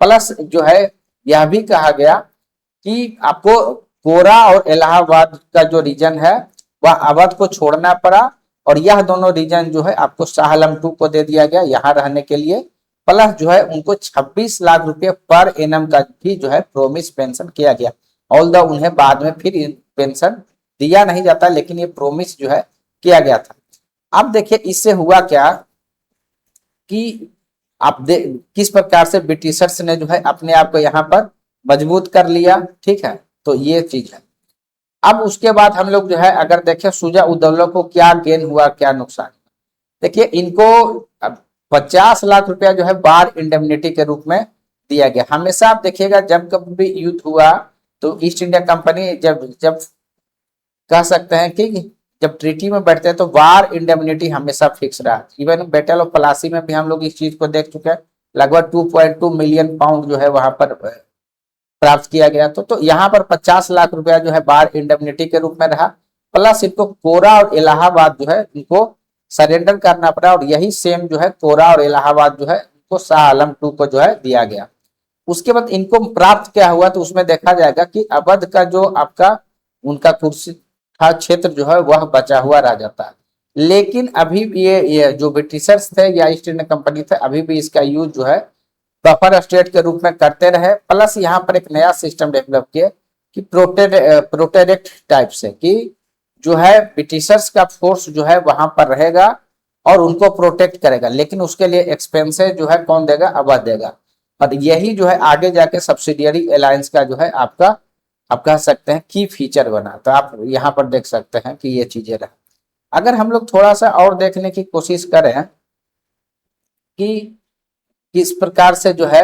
प्लस जो है यह भी कहा गया कि आपको गोरा और इलाहाबाद का जो रीजन है वह अवध को छोड़ना पड़ा और यह दोनों रीजन जो है आपको शाह आलम टू को दे दिया गया यहाँ रहने के लिए। प्लस जो है उनको 26 लाख रुपए पर एनम का भी जो है प्रोमिस पेंशन किया गया। ऑल्दो उन्हें बाद में फिर पेंशन दिया नहीं जाता, लेकिन ये प्रोमिस जो है किया गया था। अब देखिए इससे हुआ क्या कि किस प्रकार से ब्रिटिशर्स ने जो है अपने आप को यहाँ पर मजबूत कर लिया, ठीक है। तो ये चीज है। अब उसके बाद हम लोग जो है अगर देखें शुजा-उद-दौला को क्या गेन हुआ क्या नुकसान, देखिए इनको 50 लाख रुपया जो है बार इंडेमनिटी के रूप में दिया गया। हमेशा आप देखिएगा जब कभी भी युद्ध हुआ तो ईस्ट इंडिया कंपनी जब जब कह सकते हैं कि जब ट्रीटी में बैठते हैं तो वार इंडेमनिटी हमेशा फिक्स रहा। इवन बैटल ऑफ प्लासी में भी हम लोग इस चीज को देख चुके हैं, लगभग 2.2 मिलियन पाउंड जो है वहां पर प्राप्त किया गया। तो यहाँ पर 50 लाख रुपया जो है बार इंडेमनिटी के रूप में रहा। प्लस इनको कोरा और इलाहाबाद जो है इनको सरेंडर करना पड़ा और यही सेम जो है कोरा और इलाहाबाद जो है इनको शाह आलम टू को जो है दिया गया। उसके बाद इनको प्राप्त क्या हुआ तो उसमें देखा जाएगा कि अवध का जो आपका उनका कुर्सी था क्षेत्र जो है वह बचा हुआ रह जाता है। लेकिन अभी भी ये जो ब्रिटिशर्स थे या ईस्ट इंडिया कंपनी थे अभी भी इसका यूज जो है बफर स्टेट के रूप में करते रहे। प्लस यहाँ पर एक नया सिस्टम डेवलप किया कि प्रोटेक्ट टाइप से कि जो है ब्रिटिशर्स का फोर्स जो है वहां पर रहेगा और उनको प्रोटेक्ट करेगा, लेकिन उसके लिए एक्सपेंसेस जो है कौन देगा, अवध देगा। और यही जो है आगे जाके सब्सिडियरी अलायंस का जो है आपका आप कह सकते हैं की फीचर बना। तो आप यहाँ पर देख सकते हैं कि ये चीजें रहे। अगर हम लोग थोड़ा सा और देखने की कोशिश करें कि किस प्रकार से जो है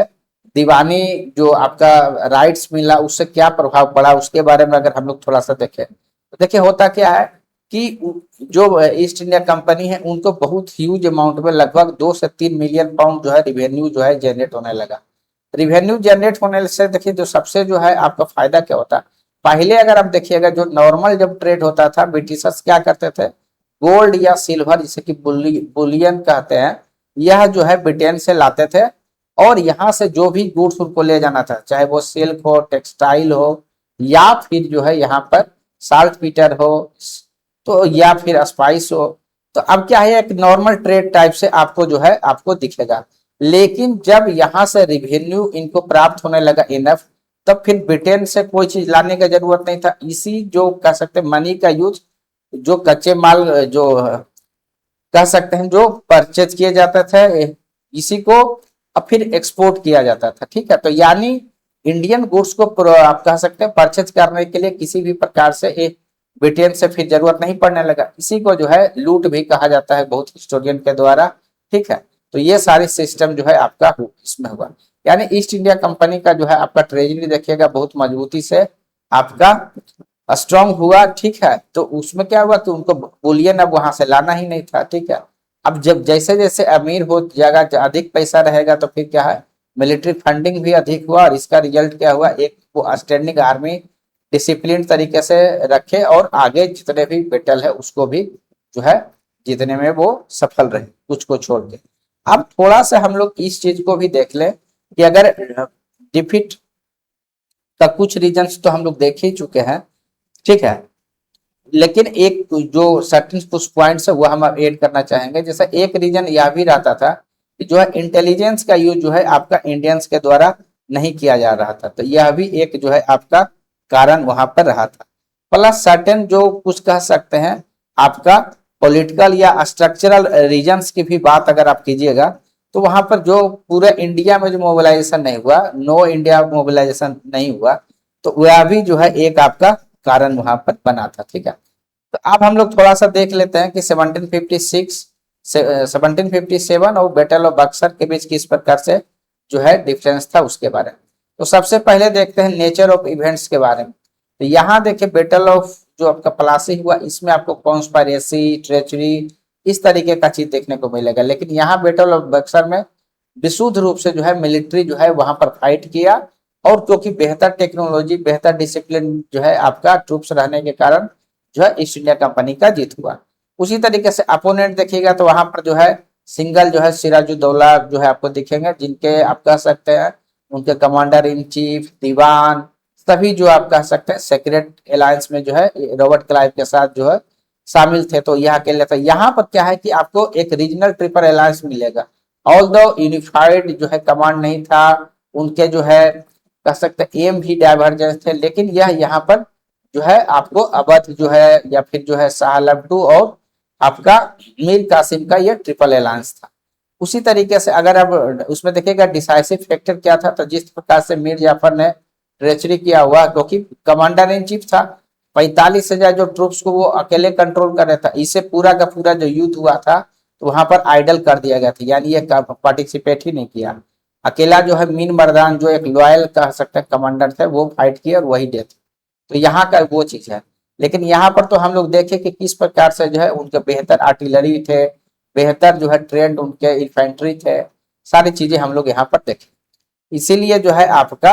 दीवानी जो आपका राइट्स मिला उससे क्या प्रभाव पड़ा, उसके बारे में अगर हम लोग थोड़ा सा देखें तो देखिए होता क्या है कि जो ईस्ट इंडिया कंपनी है उनको बहुत ह्यूज अमाउंट में लगभग 2 से 3 मिलियन पाउंड जो है रिवेन्यू जो है जनरेट होने लगा। रिवेन्यू जनरेट होने से देखिए जो सबसे जो है आपका फायदा क्या होता है, पहले अगर आप देखिएगा जो नॉर्मल जब ट्रेड होता था ब्रिटिशर्स क्या करते थे, गोल्ड या सिल्वर जिसे कि बुलियन कहते हैं, यह जो है ब्रिटेन से लाते थे और यहाँ से जो भी गुड्स उनको ले जाना था, चाहे वो सिल्क हो, टेक्सटाइल हो, या फिर जो है यहाँ पर साल्ट पीटर हो, तो या फिर स्पाइस हो, तो अब क्या है एक नॉर्मल ट्रेड टाइप से आपको जो है आपको दिखेगा। लेकिन जब यहाँ से रिवेन्यू इनको प्राप्त होने लगा इनफ, तब फिर ब्रिटेन से कोई चीज लाने का जरूरत नहीं था। इसी जो कह सकते हैं मनी का यूज, जो कच्चे माल जो कह सकते हैं जो परचेज किए जाते थे, इसी को अब फिर एक्सपोर्ट किया जाता था। ठीक है, तो यानी इंडियन गुड्स को आप कह सकते हैं परचेज करने के लिए किसी भी प्रकार से एक ब्रिटेन से फिर जरूरत नहीं पड़ने लगा। इसी को जो है लूट भी कहा जाता है बहुत हिस्टोरियन के द्वारा। ठीक है, तो ये सारे सिस्टम जो है आपका इसमें हुआ, यानी ईस्ट इंडिया कंपनी का जो है आपका ट्रेजरी देखिएगा बहुत मजबूती से आपका स्ट्रांग हुआ। ठीक है, तो उसमें क्या हुआ कि उनको बुलियन अब वहां से लाना ही नहीं था। ठीक है, अब जब जैसे जैसे अमीर हो जाएगा, अधिक पैसा रहेगा, तो फिर क्या है मिलिट्री फंडिंग भी अधिक हुआ और इसका रिजल्ट क्या हुआ, एक वो स्टैंडिंग आर्मी डिसिप्लिन तरीके से रखे और आगे जितने भी बैटल है उसको भी जो है जीतने में वो सफल रहे, कुछ को छोड़ के। अब थोड़ा सा हम लोग इस चीज को भी देख लें कि अगर डिफीट का कुछ रीजंस तो हम लोग देख ही चुके हैं। ठीक है, लेकिन एक जो सर्टेन कुछ पॉइंट्स है वो हम ऐड करना चाहेंगे। जैसे एक रीजन यह भी रहता था कि जो है इंटेलिजेंस का यूज जो है आपका इंडियंस के द्वारा नहीं किया जा रहा था, तो यह भी एक जो है आपका कारण वहां पर रहा था। प्लस सर्टेन जो कुछ कह सकते हैं आपका पॉलिटिकल या स्ट्रक्चरल रीजन्स की भी बात अगर आप कीजिएगा, तो वहां पर जो पूरे इंडिया में जो मोबिलाइजेशन नहीं हुआ, नो इंडिया मोबिलाइजेशन नहीं हुआ, तो वह भी जो है एक आपका कारण वहां पर बना था। ठीक है, तो अब हम लोग थोड़ा सा देख लेते हैं कि 1756 1757 और बैटल ऑफ बक्सर के बीच किस प्रकार से जो है डिफरेंस था उसके बारे में। तो सबसे पहले देखते हैं नेचर ऑफ इवेंट्स के बारे में। तो यहाँ देखिए बैटल ऑफ जो आपका प्लासी हुआ, इसमें आपको कॉन्स्पायरेसी, ट्रेचरी, इस तरीके का चीज देखने को मिलेगा। लेकिन यहाँ बैटल ऑफ बक्सर में विशुद्ध रूप से जो है मिलिट्री जो है वहां पर फाइट किया, और क्योंकि बेहतर टेक्नोलॉजी, बेहतर डिसिप्लिन जो है आपका ट्रूप्स रहने के कारण जो है ईस्ट इंडिया कंपनी का जीत हुआ। उसी तरीके से अपोनेंट देखिएगा तो वहां पर जो है सिंगल जो है सिराजुद्दौला जो है आपको दिखेंगे, जिनके आप कह सकते हैं उनके कमांडर इन चीफ, दीवान, सभी जो आप कह सकते हैं सेक्रेट अलायंस में जो है रॉबर्ट क्लाइव के साथ जो है शामिल थे। तो यह अकेले था। यहाँ पर क्या है कि आपको एक रीजनल ट्रिपल अलायंस मिलेगा, ऑल दो यूनिफाइड जो है कमांड नहीं था, उनके जो है कह सकते हैं एम भी डाइवर्जेंस थे, लेकिन यह यहाँ पर जो है आपको अवध जो है या फिर जो है शाह लड्डू और आपका मीर कासिम का यह ट्रिपल अलायंस था। उसी तरीके से अगर अब उसमें देखिएगा डिसाइसिव फैक्टर क्या था, तो जिस प्रकार से मीर जाफर ने ट्रेचरी किया हुआ, क्योंकि कमांडर इन चीफ था, 45,000 जो ट्रूप्स को वो अकेले कंट्रोल कर रहा था, इससे पूरा का पूरा जो युद्ध हुआ था तो वहां पर आइडल कर दिया गया था, यानी ये पार्टिसिपेट ही नहीं किया। अकेला जो है मीन मर्दान जो एक लॉयल कह सकते हैं कमांडर थे, वो फाइट किए और वही डेथ। तो यहाँ का वो चीज है। लेकिन यहाँ पर तो हम लोग देखे कि किस प्रकार से जो है उनके बेहतर आर्टिलरी थे, बेहतर जो है ट्रेंड उनके इन्फेंट्री थे, सारी चीजें हम लोग यहाँ पर देखे। इसीलिए जो है आपका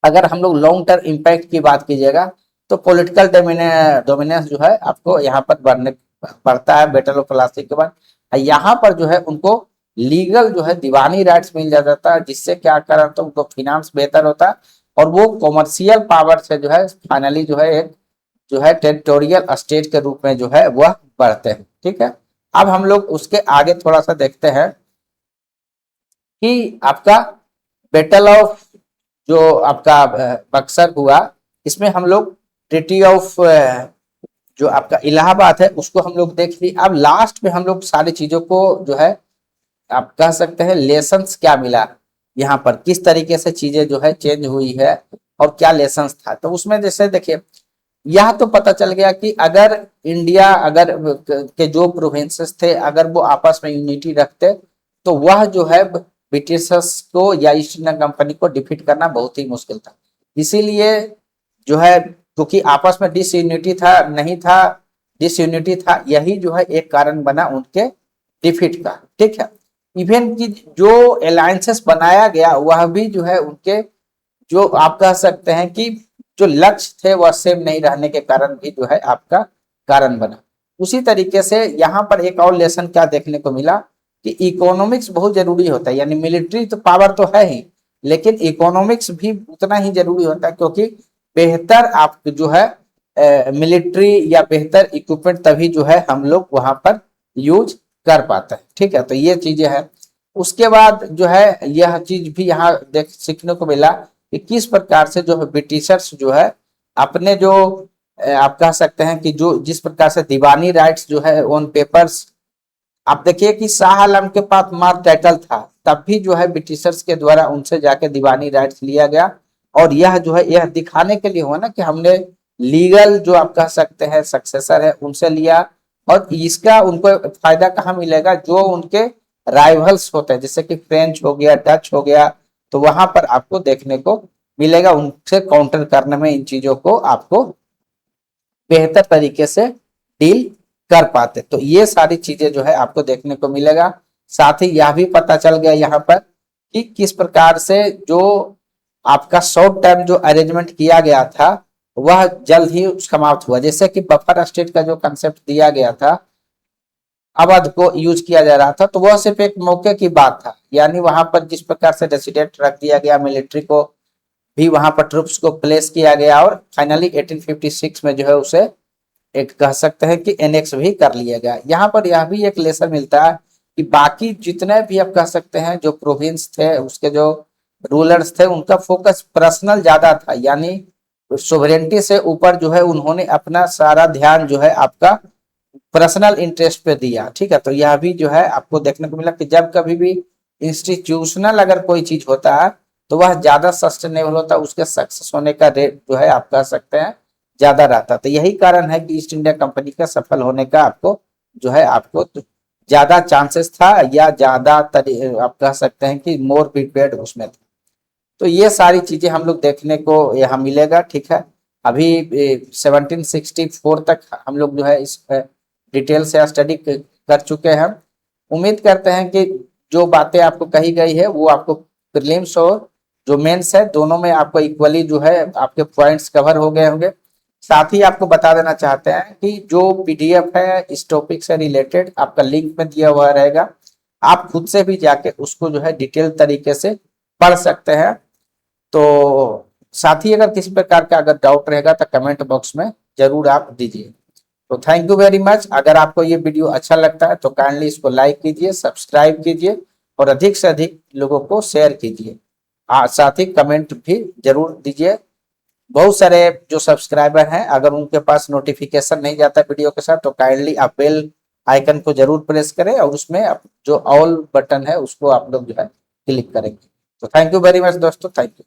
अगर हम लोग लॉन्ग टर्म इम्पैक्ट की बात कीजिएगा तो पॉलिटिकल डोमिनेंस जो है आपको यहाँ पर बढ़ने पड़ता है बैटल ऑफ प्लासी के बाद। यहाँ पर जो है उनको लीगल जो है दीवानी राइट्स मिल जाता है, जिससे क्या करा तो उनको फिनांस बेहतर होता है और वो कॉमर्शियल पावर से जो है फाइनली जो है एक जो है टेरिटोरियल स्टेट के रूप में जो है वह बढ़ते हैं। ठीक है, अब हम लोग उसके आगे थोड़ा सा देखते हैं कि आपका बैटल ऑफ जो आपका बक्सर हुआ, इसमें हम लोग ट्रीटी ऑफ जो आपका इलाहाबाद है उसको हम लोग देख ली। अब लास्ट में हम लोग सारी चीजों को जो है आप कह सकते हैं लेसन्स क्या मिला, यहाँ पर किस तरीके से चीजें जो है चेंज हुई है और क्या लेसन्स था। तो उसमें जैसे देखिए यह तो पता चल गया कि अगर इंडिया अगर के जो प्रोविंसेस थे अगर वो आपस में यूनिटी रखते तो वह जो है ब्रिटिशर्स को या ईस्ट इंडिया कंपनी को डिफीट करना बहुत ही मुश्किल था। इसीलिए जो है क्योंकि आपस में डिसयूनिटी था नहीं था, डिसयूनिटी था, यही जो है एक कारण बना उनके डिफीट का। ठीक है, इवन की जो अलायंसेस बनाया गया वह भी जो है उनके जो आप कह सकते हैं कि जो लक्ष्य थे वह सेम नहीं रहने के कारण भी जो है आपका कारण बना। उसी तरीके से यहाँ पर एक और लेसन क्या देखने को मिला कि इकोनॉमिक्स बहुत जरूरी होता है, यानी मिलिट्री तो पावर तो है ही, लेकिन इकोनॉमिक्स भी उतना ही जरूरी होता है, क्योंकि बेहतर आप जो है मिलिट्री या बेहतर इक्विपमेंट तभी जो है हम लोग वहां पर यूज कर पाते हैं। ठीक है, तो ये चीजें हैं। उसके बाद जो है यह चीज भी यहाँ देख सीखने को मिला कि किस प्रकार से जो है ब्रिटिशर्स जो है अपने जो आप कह सकते हैं कि जो जिस प्रकार से दीवानी राइट्स जो है ऑन पेपर्स, आप देखिए कि शाह आलम के पास मार टाइटल था, तब भी जो है ब्रिटिशर्स के द्वारा उनसे जाके दीवानी राइट्स लिया गया, और यह जो है यह दिखाने के लिए हुआ ना कि हमने लीगल जो आप कह सकते हैं सक्सेसर है उनसे लिया, और इसका उनको फायदा कहाँ मिलेगा, जो उनके राइवल्स होते हैं जैसे कि फ्रेंच हो गया, डच हो गया, तो वहां पर आपको देखने को मिलेगा उनसे काउंटर करने में इन चीजों को आपको बेहतर तरीके से डील कर पाते। तो ये सारी चीजें जो है आपको देखने को मिलेगा। साथ ही यह भी पता चल गया यहाँ पर कि किस प्रकार से जो आपका शॉर्ट टर्म जो अरेंजमेंट किया गया था वह जल्द ही समाप्त हुआ। जैसे कि बफर स्टेट का जो कंसेप्ट दिया गया था, अवध को यूज किया जा रहा था, तो वह सिर्फ एक मौके की बात था, यानी वहां पर जिस प्रकार से रेसिडेंट रख दिया गया, मिलिट्री को भी वहां पर ट्रूप्स को प्लेस किया गया, और फाइनली 1856 में जो है उसे एक कह सकते हैं कि एनेक्स भी कर लिया गया। यहाँ पर यह भी एक लेसन मिलता है कि बाकी जितने भी आप कह सकते हैं जो प्रोविंस थे उसके जो रूलर्स थे उनका फोकस पर्सनल ज्यादा था, यानी सोवरेंटी से ऊपर जो है उन्होंने अपना सारा ध्यान जो है आपका पर्सनल इंटरेस्ट पे दिया। ठीक है, तो यह भी जो है आपको देखने को मिला कि जब कभी भी इंस्टीट्यूशनल अगर कोई चीज होता है तो वह ज्यादा सस्टेनेबल होता है, उसके सक्सेस होने का रेट जो है आप कह सकते हैं ज्यादा रहता। तो यही कारण है कि ईस्ट इंडिया कंपनी का सफल होने का आपको जो है आपको ज्यादा चांसेस था, या ज्यादा आप कह सकते हैं कि मोर प्रिपेयर्ड उसमें था। तो ये सारी चीजें हम लोग देखने को यहाँ मिलेगा। ठीक है, अभी 1764 तक हम लोग जो है इस डिटेल से स्टडी कर चुके हैं। उम्मीद करते हैं कि जो बातें आपको कही गई है वो आपको प्रीलिम्स और जो मेंस है दोनों में आपको इक्वली जो है आपके पॉइंट्स कवर हो गए होंगे। साथ ही आपको बता देना चाहते हैं कि जो पीडीएफ है इस टॉपिक से रिलेटेड आपका लिंक में दिया हुआ रहेगा, आप खुद से भी जाके उसको जो है डिटेल तरीके से पढ़ सकते हैं। तो साथ ही अगर किसी प्रकार का अगर डाउट रहेगा तो कमेंट बॉक्स में जरूर आप दीजिए। तो थैंक यू वेरी मच। अगर आपको ये वीडियो अच्छा लगता है तो काइंडली इसको लाइक कीजिए, सब्सक्राइब कीजिए और अधिक से अधिक लोगों को शेयर कीजिए। साथ ही कमेंट भी जरूर दीजिए। बहुत सारे जो सब्सक्राइबर हैं अगर उनके पास नोटिफिकेशन नहीं जाता वीडियो के साथ तो काइंडली आप बेल आइकन को जरूर प्रेस करें और उसमें जो ऑल बटन है उसको आप लोग जो है क्लिक करेंगे। तो थैंक यू वेरी मच दोस्तों, थैंक यू।